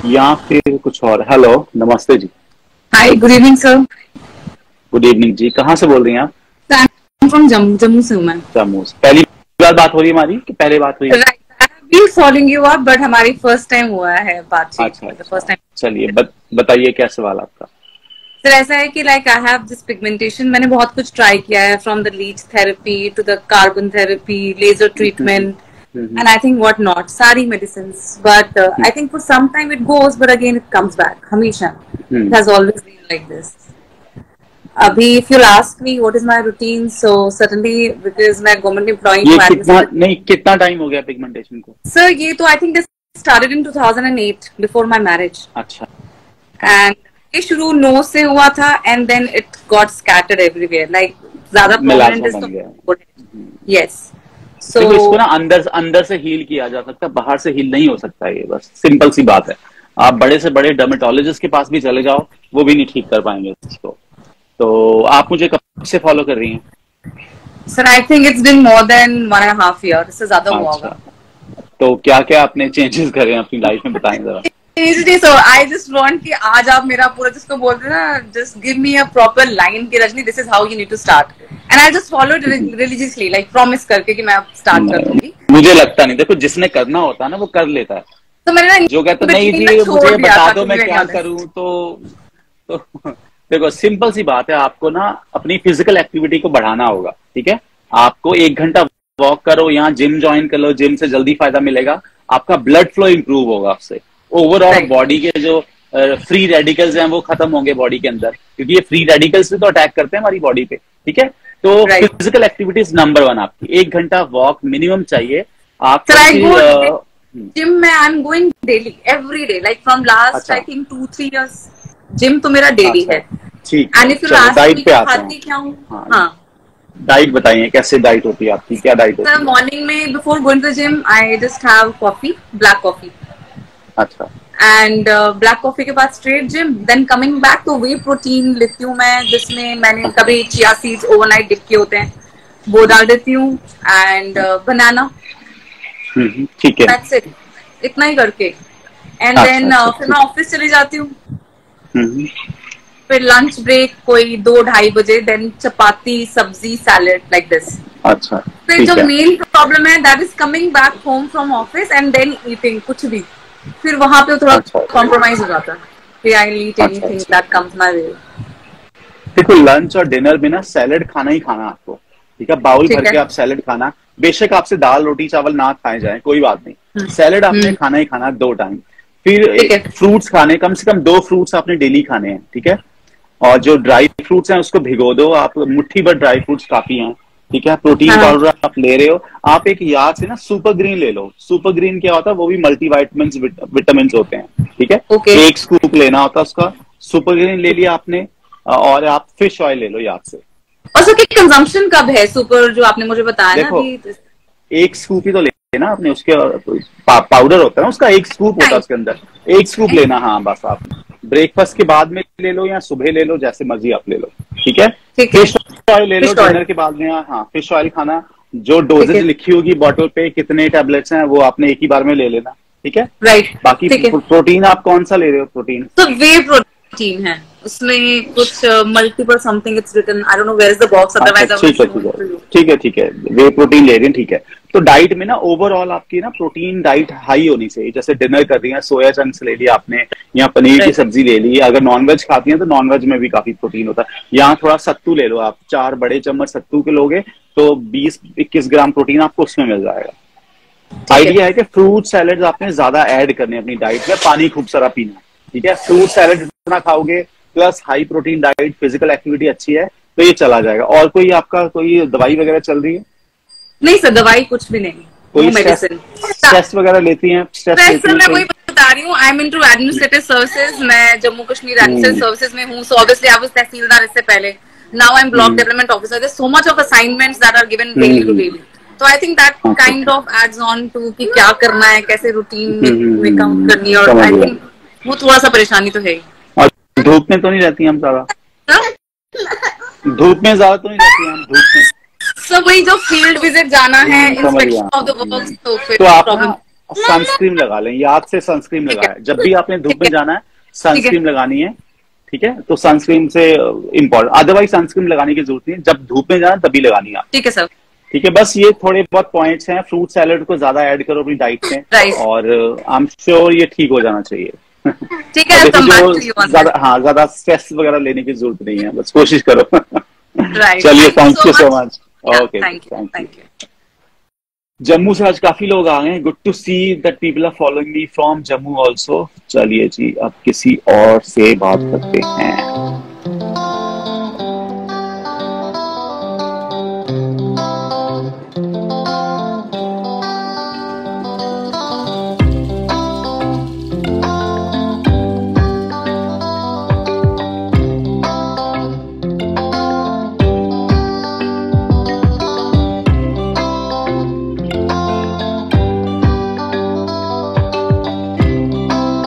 या फिर कुछ और। हेलो, नमस्ते जी। Hi, good evening sir. Good evening जी। कहाँ से बोल रही हैं आप? I am from Jammu, Jammu से हूँ मैं। जम्मू से। पहली बार बात हो रही है हमारी कि पहले बात हुई है? Right, I have been following you up, but हमारी फर्स्ट टाइम हुआ है बातचीत, अच्छा मतलब फर्स्ट अच्छा। चलिए टाइम। बताइए क्या सवाल आपका। सर ऐसा है कि like I have this pigmentation, मैंने बहुत कुछ ट्राई किया है, from the leech therapy to the carbon therapy, laser treatment hmm, and I think what not, सारी medicine, but I think for some time it goes but again it comes back, हमेशा। It hmm. Has always been like this. अभी if you ask me what is my routine, so certainly because मैं government employee ये हूँ, कितना administrative. नहीं, कितना time हो गया पिगमेंटेशन को? सर ये तो I think this started in 2008 before my marriage, अच्छा। एंड ये शुरू नो से हुआ था and then it got scattered everywhere, like ज्यादा प्रोमिनेंट मिलाजमा इज बन तो गया। यस। सो देखो, इसको ना अंदर अंदर से हील किया जा सकता है, बाहर से हील नहीं हो सकता है। ये बस सिंपल सी बात है। आप बड़े से बड़े डर्मेटोलॉजिस्ट के पास भी चले जाओ, वो भी नहीं ठीक कर पाएंगे इसको। तो आप मुझे कब से फॉलो कर रही हैं? Sir I think it's been more than 1.5 year, इससे ज्यादा हुआ अच्छा। होगा। तो क्या क्या आपने चेंजेस करे हैं अपनी लाइफ में, बताएं जरा। सो आई जस्ट वांट कि आज आप मेरा पूरा, जिसको बोलते हैं ना, just give me a proper line कि Rajni this is how you need to start, and I just follow religiously, like promise करके कि मैं अब स्टार्ट कर नहीं, दूंगी। मुझे लगता नहीं। देखो, जिसने करना होता है ना वो कर लेता है। तो मैंने ना जो कहता नहीं बिटवीन में जी छोड़ मुझे दिया बता था, दो टू बी मैं वेरी क्या ऑनेस्ट। करूं, तो देखो, सिंपल सी बात है। आपको ना अपनी फिजिकल एक्टिविटी को बढ़ाना होगा, ठीक है। आपको 1 घंटा वॉक करो, यहाँ जिम ज्वाइन कर लो, जिम से जल्दी फायदा मिलेगा। आपका ब्लड फ्लो इंप्रूव होगा उससे। ओवरऑल राइट, बॉडी के जो फ्री रेडिकल्स हैं वो खत्म होंगे बॉडी के अंदर, क्योंकि ये फ्री रेडिकल्स भी तो अटैक करते हैं हमारी बॉडी पे, ठीक है। तो राइट। फिजिकल एक्टिविटीज नंबर 1 आपकी 1 घंटा वॉक मिनिमम चाहिए। आप सर थोड़ी आई सी गो जिम में, I am going daily every day, like from last आई अच्छा थिंक 2-3 years। जिम तो मेरा डेली अच्छा, है। ठीक एंड है। इफ यू चलो लास्ट डाइट मी पे कि आते हैं। खाती क्या हूँ। हाँ, हाँ। डाइट बताइए कैसे डाइट होती है आपकी, क्या डाइट सर होती है? मॉर्निंग में before going to the gym I just have coffee, black coffee, अच्छा। एंड ब्लैक कॉफी के बाद straight gym, then coming back तो वे प्रोटीन लेती हूँ मैं, जिसमें मैंने कभी चिया सीड्स ओवरनाइट डिप किए होते हैं, वो डाल देती हूँ, एंड बनाना। ठीक है। दैट्स इट, इतना ही करके। एंड अच्छा देन अच्छा, फिर मैं ठीक। ऑफिस चली जाती हूँ। हम्म, फिर लंच ब्रेक कोई 2-2:30 बजे, देन चपाती सब्जी सैलेड, लाइक दिस। अच्छा फिर जो ठीक है। मेन प्रॉब्लम है that is coming back home from office and then eating कुछ भी, फिर वहां पे थोड़ा अच्छा अच्छा कॉम्प्रोमाइज हो जाता है। फिर आई ईट अच्छा एनीथिंग अच्छा। That comes my way. देखो, लंच और डिनर में ना सैलेड खाना ही खाना आपको, ठीक है। बाउल भर ठीक है। के आप सैलेड खाना। बेशक आपसे दाल रोटी चावल ना खाए जाए, कोई बात नहीं। हम्म। सैलेड आपने हम्म। खाना ही खाना 2 टाइम। फिर ठीक है। फ्रूट्स खाने, कम से कम 2 फ्रूट्स आपने डेली खाने हैं, ठीक है। और जो ड्राई फ्रूट्स हैं उसको भिगो दो आप, मुट्ठी भर ड्राई फ्रूट्स काफी हैं, ठीक है। प्रोटीन हाँ। पाउडर आप ले रहे हो, आप एक याद से ना सुपर ग्रीन ले लो। सुपर ग्रीन क्या होता है? वो भी मल्टी विटामिन होते हैं, ठीक है। ओके। 1 स्कूप लेना होता है उसका। सुपर ग्रीन ले लिया आपने। और आप फिश ऑयल ले लो याद से। और सर की कंजम्पशन कब है सुपर, जो आपने मुझे बताया ना देखो, अभी? 1 स्कूप ही तो लेना आपने उसके। पाउडर होता है ना उसका, 1 स्कूप होता है टाइम। उसके अंदर। 1 स्कूप लेना, हाँ बस। आप ब्रेकफास्ट के बाद में ले लो या सुबह ले लो, जैसे मर्जी आप ले लो, ठीक है। ठीक है। फिश ऑयल ले लो फिश ऑयल। डिनर के बाद में। हाँ, फिश ऑयल खाना। जो ठीक डोजेज है। लिखी होगी बॉटल पे कितने टैबलेट्स हैं, वो आपने एक ही बार में ले लेना, ठीक है। राइट। बाकी ठीक है। प्रोटीन आप कौन सा ले रहे हो, प्रोटीन? तो वे प्रोटीन है, उसमें कुछ multiple something it's written, I don't know where is the box, अच्छा, अदरवाइज आई वुड ठीक है शो ठीक है। It to you. ठीक है ठीक है। वे प्रोटीन ले रहे हैं, ठीक है। तो डाइट में ना ओवरऑल आपकी ना प्रोटीन डाइट हाई होनी चाहिए। जैसे डिनर कर रही है, सोया चंक्स ले लिया आपने, या पनीर की राइट। सब्जी ले ली। अगर नॉनवेज खाती हैं तो नॉनवेज में भी काफी प्रोटीन होता है। यहाँ थोड़ा सत्तू ले लो आप, 4 बड़े चम्मच सत्तू के लोगे तो 20-21 ग्राम प्रोटीन आपको उसमें मिल जाएगा। ठीक है। आइडिया है कि फ्रूट सैलेड आपने ज्यादा ऐड करने अपनी डाइट में, पानी खूब सारा पीना, ठीक है। फ्रूट सैलेड जितना खाओगे plus high protein diet, physical activity अच्छी है, तो ये चला जाएगा। और कोई आपका कोई दवाई वगैरह चल रही है? नहीं सर, दवाई कुछ भी नहीं, नो कोई स्ट्रेस मेडिसिन। स्ट्रेस वगैरह लेती हैं? स्ट्रेस लेती सर हैं मैं कोई? वही बता रही हूँ, I am into administrative services, मैं Jammu Kashmir administrative hmm services में हूँ, so obviously I was tehsildar इससे पहले। Now I am block hmm development officer, there so much of assignments that are given daily to hmm. Daily. तो I think that अच्छा kind अच्छा। Of adds on to कि क्या करना है, कैसे रूटीन में काउंट करनी है, और समझ आई गया। थिंक वो थोड़ा सा परेशानी तो है ही। और धूप में तो नहीं रहती हम ज्यादा? सर धूप में ज्यादा तो नहीं रहती हम, धूप में? वही जो फील्ड विजिट जाना है, समझ इंस्पेक्शन गया। ऑफ द वर्क, तो फिर तो आप प्रॉब्लम। ना सनस्क्रीन लगा लें, याद से सनस्क्रीन ठीक है, लगाएं। जब भी आपने धूप ठीक में है, जाना है ठीक है, सनस्क्रीन लगानी है, ठीक है? तो सनस्क्रीन से इम्पोर्टेंट, अदरवाइज सनस्क्रीन लगाने की जरूरत नहीं है, जब धूप में जाना तभी लगानी है आप। ठीक है सर। ठीक है, बस ये थोड़े बहुत पॉइंट्स हैं। फ्रूट सैलेड को ज्यादा ऐड करो अपनी डाइट में, राइट, और आई एम श्योर ये ठीक हो जाना चाहिए। ठीक है, और I'll देखिए come back जो to you on ज्यादा, that. हाँ, ज्यादा स्ट्रेस वगैरह लेने की जरूरत नहीं है, बस कोशिश करो। Right. चलिए, Thank you thank so you so much. Much. Yeah, okay, thank you, thank you. thank you. Jammu से आज काफी लोग आ गए, good to see that people are following me from Jammu also. चलिए जी, अब किसी और से बात करते हैं।